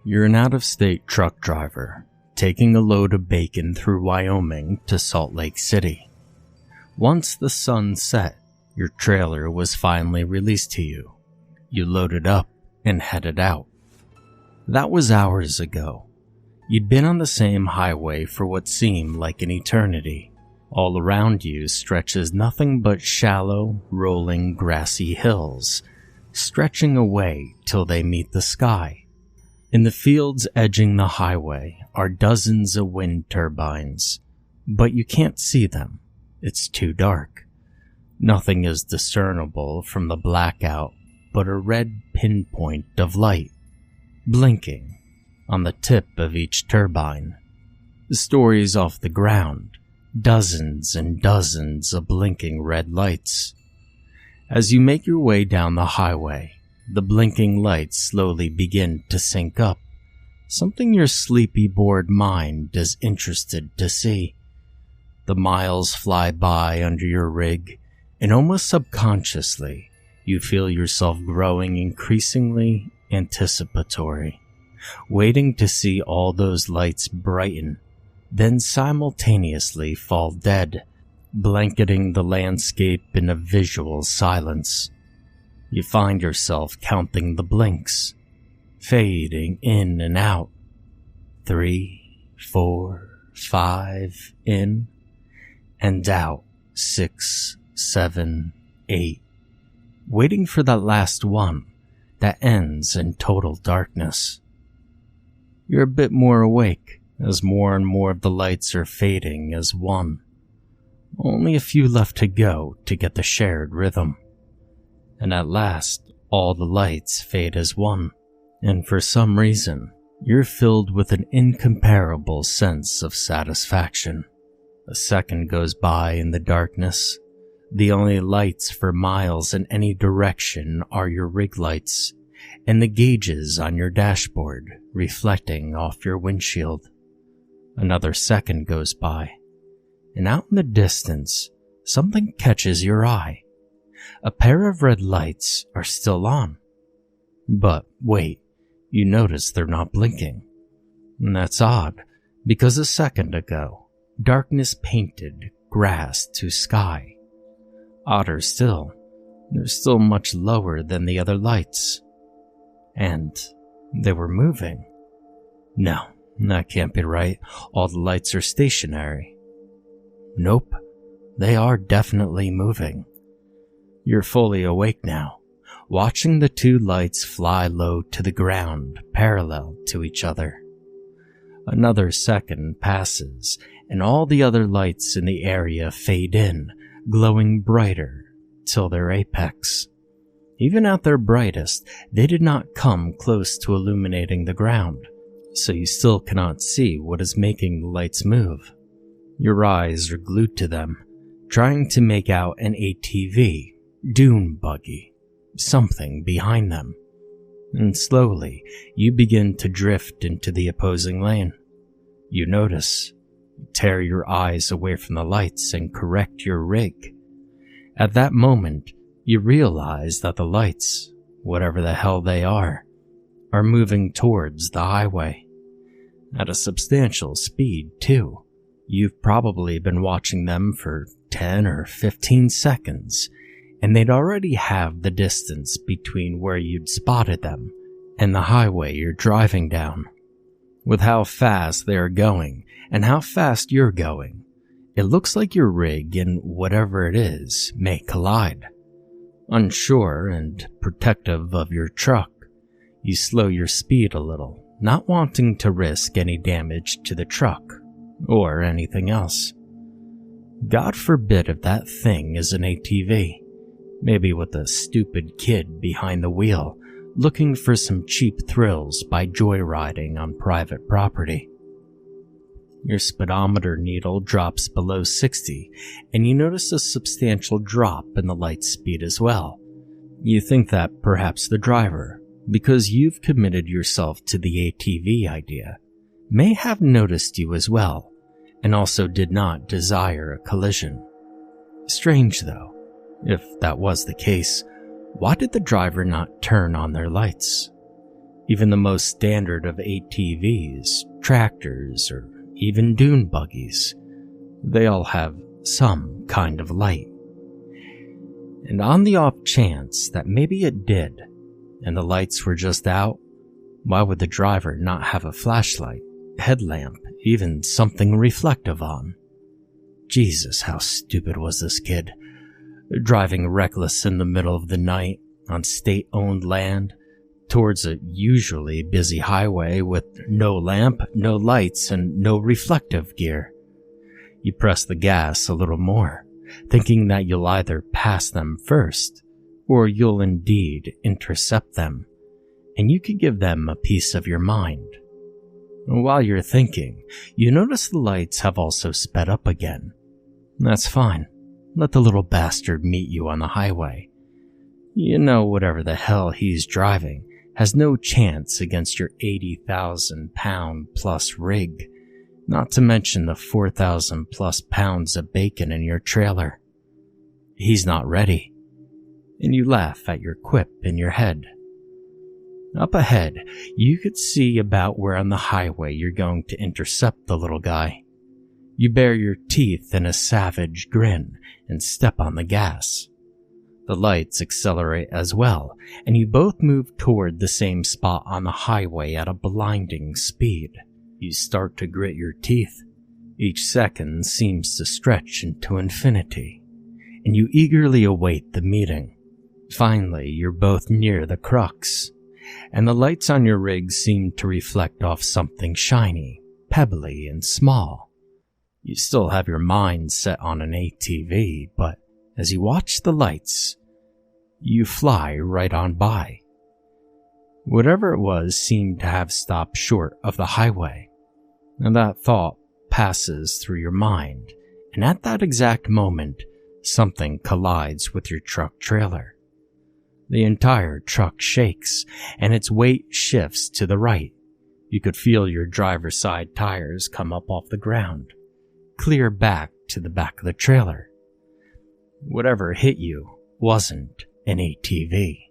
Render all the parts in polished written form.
You're an out-of-state truck driver, taking a load of bacon through Wyoming to Salt Lake City. Once the sun set, your trailer was finally released to you. You loaded up and headed out. That was hours ago. You'd been on the same highway for what seemed like an eternity. All around you stretches nothing but shallow, rolling, grassy hills, stretching away till they meet the sky. In the fields edging the highway are dozens of wind turbines, but you can't see them. It's too dark. Nothing is discernible from the blackout but a red pinpoint of light, blinking on the tip of each turbine. Stories off the ground, dozens and dozens of blinking red lights. As you make your way down the highway, the blinking lights slowly begin to sync up, something your sleepy, bored mind is interested to see. The miles fly by under your rig, and almost subconsciously, you feel yourself growing increasingly anticipatory, waiting to see all those lights brighten, then simultaneously fall dead, blanketing the landscape in a visual silence. You find yourself counting the blinks, fading in and out. 3, 4, 5, in and out. 6, 7, 8. Waiting for that last one that ends in total darkness. You're a bit more awake as more and more of the lights are fading as one. Only a few left to go to get the shared rhythm. And at last, all the lights fade as one, and for some reason, you're filled with an incomparable sense of satisfaction. A second goes by in the darkness. The only lights for miles in any direction are your rig lights, and the gauges on your dashboard reflecting off your windshield. Another second goes by, and out in the distance, something catches your eye. A pair of red lights are still on. But wait, you notice they're not blinking. And that's odd, because a second ago, darkness painted grass to sky. Odder still, they're still much lower than the other lights. And they were moving. No, that can't be right. All the lights are stationary. Nope, they are definitely moving. You're fully awake now, watching the two lights fly low to the ground, parallel to each other. Another second passes, and all the other lights in the area fade in, glowing brighter till their apex. Even at their brightest, they did not come close to illuminating the ground, so you still cannot see what is making the lights move. Your eyes are glued to them, trying to make out an ATV, dune buggy, something behind them. And slowly, you begin to drift into the opposing lane. You notice, tear your eyes away from the lights and correct your rig. At that moment, you realize that the lights, whatever the hell they are moving towards the highway. At a substantial speed, too. You've probably been watching them for 10 or 15 seconds, and they'd already have the distance between where you'd spotted them and the highway you're driving down. With how fast they are going and how fast you're going, it looks like your rig and whatever it is may collide. Unsure and protective of your truck, you slow your speed a little, not wanting to risk any damage to the truck or anything else. God forbid if that thing is an ATV, maybe with a stupid kid behind the wheel looking for some cheap thrills by joyriding on private property. Your speedometer needle drops below 60, and you notice a substantial drop in the light speed as well. You think that perhaps the driver, because you've committed yourself to the ATV idea, may have noticed you as well, and also did not desire a collision. Strange though, if that was the case, why did the driver not turn on their lights? Even the most standard of ATVs, tractors, or even dune buggies, they all have some kind of light. And on the off chance that maybe it did, and the lights were just out, why would the driver not have a flashlight, headlamp, even something reflective on? Jesus, how stupid was this kid? Driving reckless in the middle of the night on state-owned land towards a usually busy highway with no lamp, no lights, and no reflective gear. You press the gas a little more, thinking that you'll either pass them first, or you'll indeed intercept them, and you could give them a piece of your mind. While you're thinking, you notice the lights have also sped up again. That's fine. Let the little bastard meet you on the highway. You know whatever the hell he's driving has no chance against your 80,000 pound plus rig, not to mention the 4,000 plus pounds of bacon in your trailer. He's not ready, and you laugh at your quip in your head. Up ahead, you could see about where on the highway you're going to intercept the little guy. You bare your teeth in a savage grin and step on the gas. The lights accelerate as well, and you both move toward the same spot on the highway at a blinding speed. You start to grit your teeth. Each second seems to stretch into infinity, and you eagerly await the meeting. Finally, you're both near the crux, and the lights on your rig seem to reflect off something shiny, pebbly, and small. You still have your mind set on an ATV, but as you watch the lights, you fly right on by. Whatever it was seemed to have stopped short of the highway, and that thought passes through your mind, and at that exact moment, something collides with your truck trailer. The entire truck shakes, and its weight shifts to the right. You could feel your driver's side tires come up off the ground, clear back to the back of the trailer. Whatever hit you wasn't an ATV.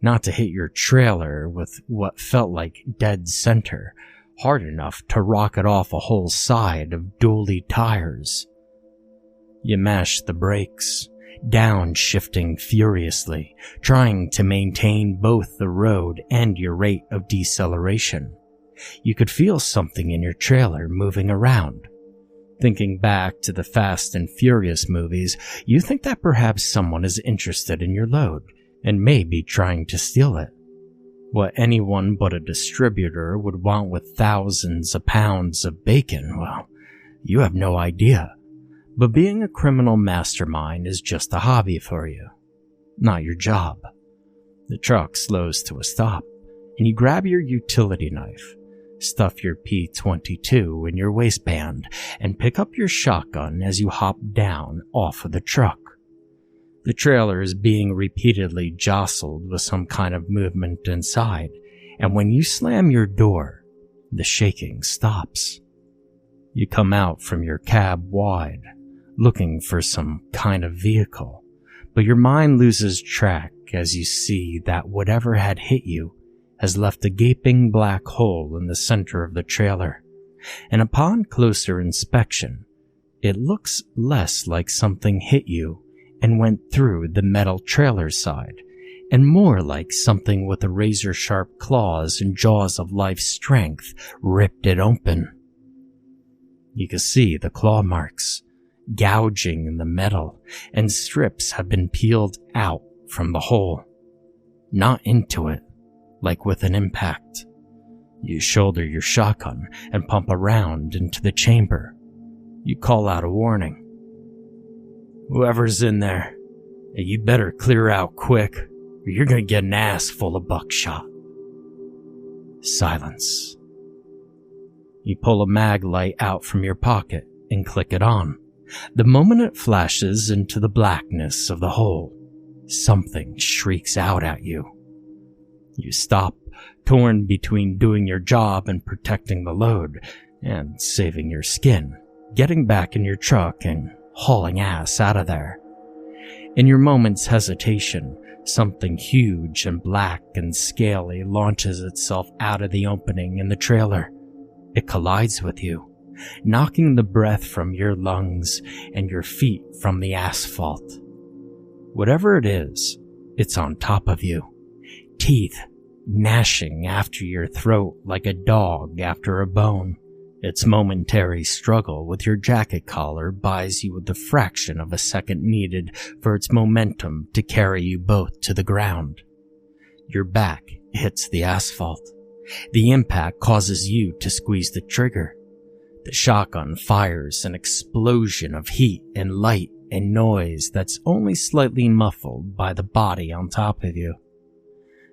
Not to hit your trailer with what felt like dead center, hard enough to rocket off a whole side of dually tires. You mashed the brakes, downshifting furiously, trying to maintain both the road and your rate of deceleration. You could feel something in your trailer moving around. Thinking back to the Fast and Furious movies, you think that perhaps someone is interested in your load and may be trying to steal it. What anyone but a distributor would want with thousands of pounds of bacon, well, you have no idea. But being a criminal mastermind is just a hobby for you, not your job. The truck slows to a stop, and you grab your utility knife, stuff your P22 in your waistband, and pick up your shotgun as you hop down off of the truck. The trailer is being repeatedly jostled with some kind of movement inside, and when you slam your door, the shaking stops. You come out from your cab wide, looking for some kind of vehicle, but your mind loses track as you see that whatever had hit you has left a gaping black hole in the center of the trailer, and upon closer inspection, it looks less like something hit you and went through the metal trailer side, and more like something with the razor-sharp claws and jaws of life's strength ripped it open. You can see the claw marks, gouging in the metal, and strips have been peeled out from the hole. Not into it, like with an impact. You shoulder your shotgun and pump around into the chamber. You call out a warning. Whoever's in there, you better clear out quick, or you're gonna get an ass full of buckshot. Silence. You pull a mag light out from your pocket and click it on. The moment it flashes into the blackness of the hole, something shrieks out at you. You stop, torn between doing your job and protecting the load, and saving your skin, getting back in your truck and hauling ass out of there. In your moment's hesitation, Something huge and black and scaly launches itself out of the opening in the trailer. It collides with you, knocking the breath from your lungs and your feet from the asphalt. Whatever it is, it's on top of you, teeth gnashing after your throat like a dog after a bone. Its momentary struggle with your jacket collar buys you the fraction of a second needed for its momentum to carry you both to the ground. Your back hits the asphalt. The impact causes you to squeeze the trigger. The shotgun fires an explosion of heat and light and noise that's only slightly muffled by the body on top of you.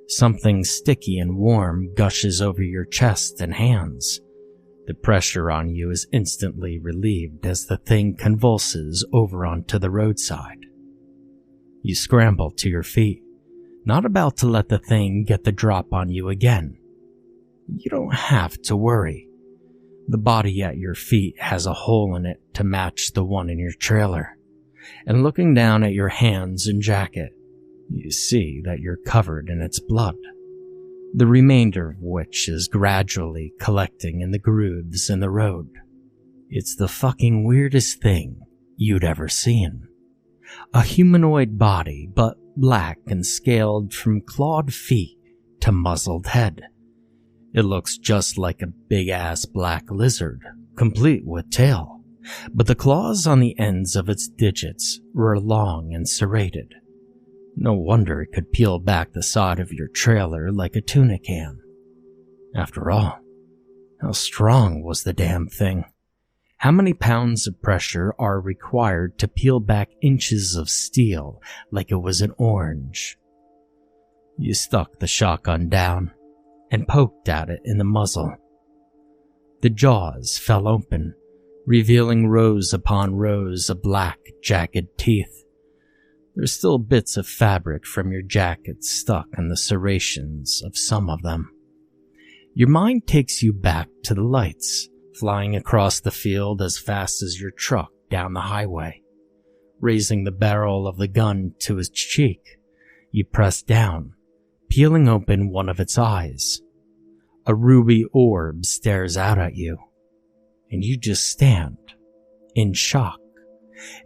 Something sticky and warm gushes over your chest and hands. The pressure on you is instantly relieved as the thing convulses over onto the roadside. You scramble to your feet, not about to let the thing get the drop on you again. You don't have to worry. The body at your feet has a hole in it to match the one in your trailer. And looking down at your hands and jacket, you see that you're covered in its blood, the remainder of which is gradually collecting in the grooves in the road. It's the fucking weirdest thing you'd ever seen. A humanoid body, but black and scaled from clawed feet to muzzled head. It looks just like a big-ass black lizard, complete with tail, but the claws on the ends of its digits were long and serrated. No wonder it could peel back the side of your trailer like a tuna can. After all, how strong was the damn thing? How many pounds of pressure are required to peel back inches of steel like it was an orange? You stuck the shotgun down and poked at it in the muzzle. The jaws fell open, revealing rows upon rows of black, jagged teeth. There's still bits of fabric from your jacket stuck in the serrations of some of them. Your mind takes you back to the lights, flying across the field as fast as your truck down the highway. Raising the barrel of the gun to his cheek, you press down, peeling open one of its eyes. A ruby orb stares out at you, and you just stand, in shock,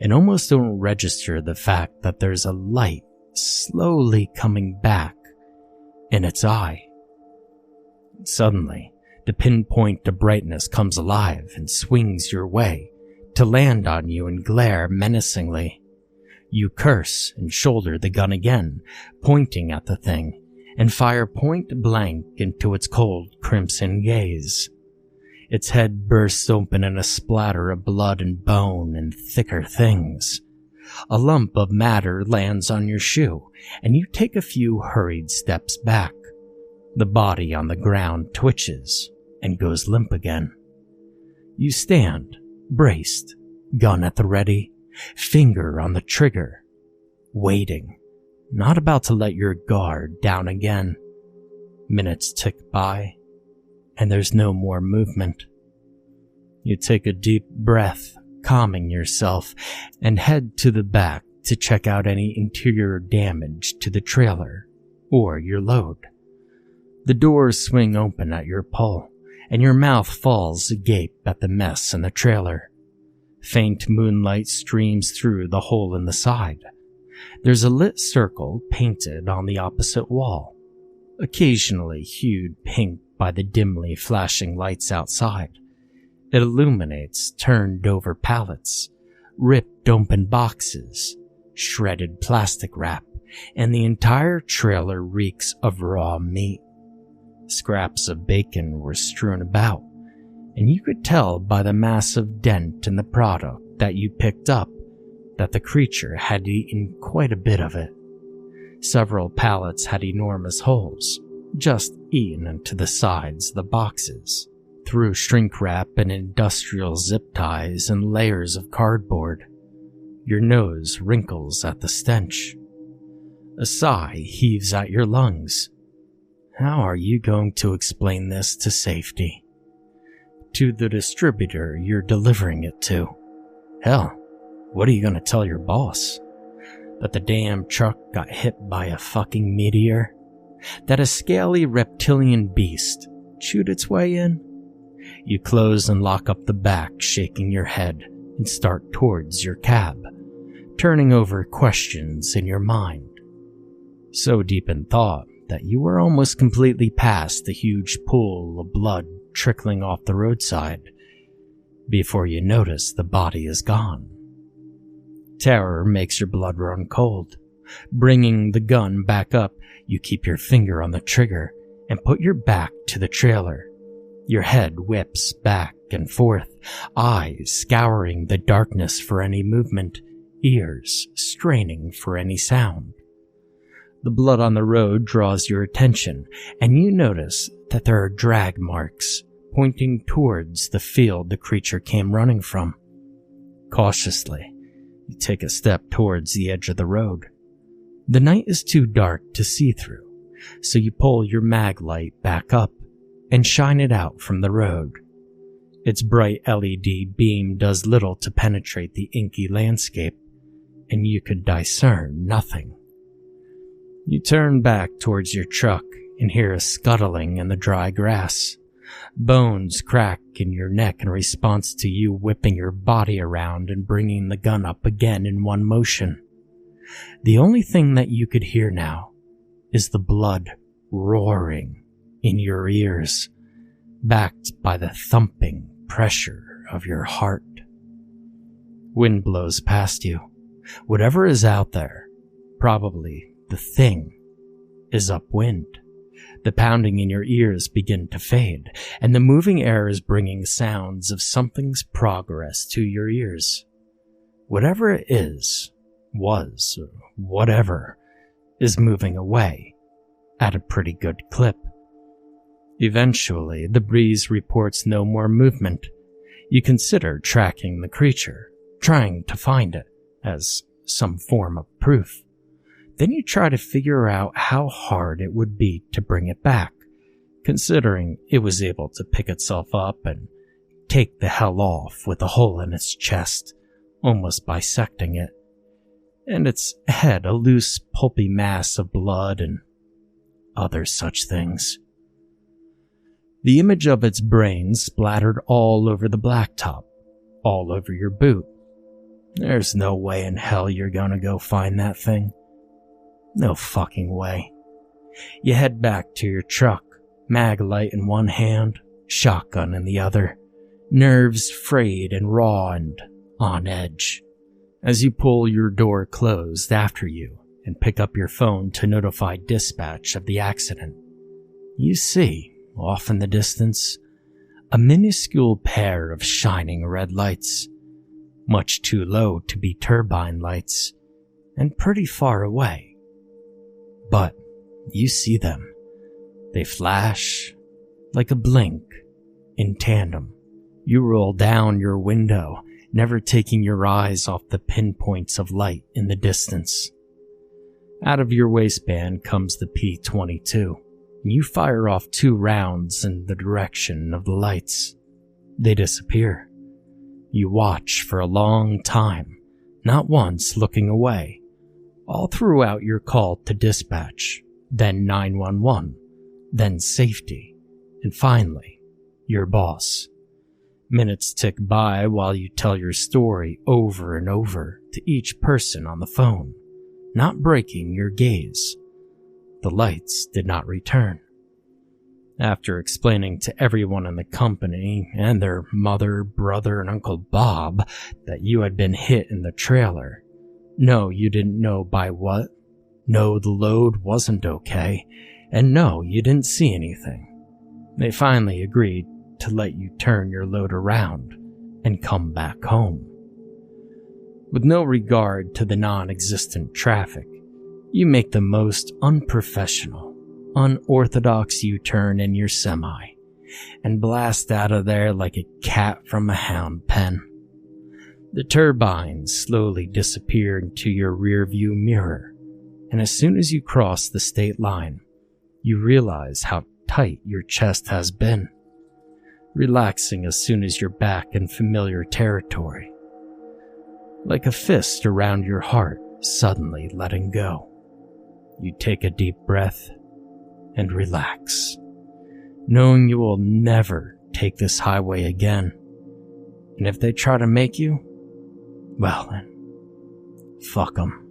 and almost don't register the fact that there's a light slowly coming back in its eye. Suddenly, the pinpoint of brightness comes alive and swings your way to land on you and glare menacingly. You curse and shoulder the gun again, pointing at the thing, and fire point blank into its cold crimson gaze. Its head bursts open in a splatter of blood and bone and thicker things. A lump of matter lands on your shoe, and you take a few hurried steps back. The body on the ground twitches and goes limp again. You stand, braced, gun at the ready, finger on the trigger, waiting, not about to let your guard down again. Minutes tick by, and there's no more movement. You take a deep breath, calming yourself, and head to the back to check out any interior damage to the trailer or your load. The doors swing open at your pull, and your mouth falls agape at the mess in the trailer. Faint moonlight streams through the hole in the side. There's a lit circle painted on the opposite wall, occasionally hued pink by the dimly flashing lights outside. It illuminates turned-over pallets, ripped open boxes, shredded plastic wrap, and the entire trailer reeks of raw meat. Scraps of bacon were strewn about, and you could tell by the massive dent in the product that you picked up that the creature had eaten quite a bit of it. Several pallets had enormous holes, just eaten into the sides of the boxes, through shrink wrap and industrial zip ties and layers of cardboard. Your nose wrinkles at the stench. A sigh heaves at your lungs. How are you going to explain this to safety? To the distributor you're delivering it to? Hell, what are you going to tell your boss? That the damn truck got hit by a fucking meteor? That a scaly reptilian beast chewed its way in? You close and lock up the back, shaking your head, and start towards your cab, turning over questions in your mind. So deep in thought that you were almost completely past the huge pool of blood trickling off the roadside before you notice the body is gone. Terror makes your blood run cold. Bringing the gun back up, you keep your finger on the trigger and put your back to the trailer. Your head whips back and forth, eyes scouring the darkness for any movement, ears straining for any sound. The blood on the road draws your attention, and you notice that there are drag marks pointing towards the field the creature came running from. Cautiously, you take a step towards the edge of the road. The night is too dark to see through, so you pull your mag light back up and shine it out from the road. Its bright LED beam does little to penetrate the inky landscape, and you could discern nothing. You turn back towards your truck and hear a scuttling in the dry grass. Bones crack in your neck in response to you whipping your body around and bringing the gun up again in one motion. The only thing that you could hear now is the blood roaring in your ears, backed by the thumping pressure of your heart. Wind blows past you. Whatever is out there, probably the thing, is upwind. The pounding in your ears begin to fade, and the moving air is bringing sounds of something's progress to your ears. Whatever it is, was, or whatever, is moving away at a pretty good clip. Eventually, the breeze reports no more movement. You consider tracking the creature, trying to find it as some form of proof. Then you try to figure out how hard it would be to bring it back, considering it was able to pick itself up and take the hell off with a hole in its chest, almost bisecting it, and its head a loose, pulpy mass of blood and other such things. The image of its brain splattered all over the blacktop, all over your boot. There's no way in hell you're gonna go find that thing. No fucking way. You head back to your truck, mag light in one hand, shotgun in the other, nerves frayed and raw and on edge. As you pull your door closed after you and pick up your phone to notify dispatch of the accident, you see, off in the distance, a minuscule pair of shining red lights, much too low to be turbine lights, and pretty far away. But you see them. They flash like a blink in tandem. You roll down your window, never taking your eyes off the pinpoints of light in the distance. Out of your waistband comes the P-22, and you fire off 2 rounds in the direction of the lights. They disappear. You watch for a long time, not once looking away, all throughout your call to dispatch, then 911, then safety, and finally, your boss. Minutes tick by while you tell your story over and over to each person on the phone, not breaking your gaze. The lights did not return. After explaining to everyone in the company and their mother, brother, and Uncle Bob that you had been hit in the trailer, no, you didn't know by what, no, the load wasn't okay, and no, you didn't see anything, they finally agreed to let you turn your load around and come back home. With no regard to the non-existent traffic, you make the most unprofessional, unorthodox U-turn in your semi and blast out of there like a cat from a hound pen. The turbines slowly disappear into your rearview mirror, and as soon as you cross the state line, you realize how tight your chest has been, relaxing as soon as you're back in familiar territory. Like a fist around your heart suddenly letting go. You take a deep breath and relax, knowing you will never take this highway again. And if they try to make you, well then, fuck 'em.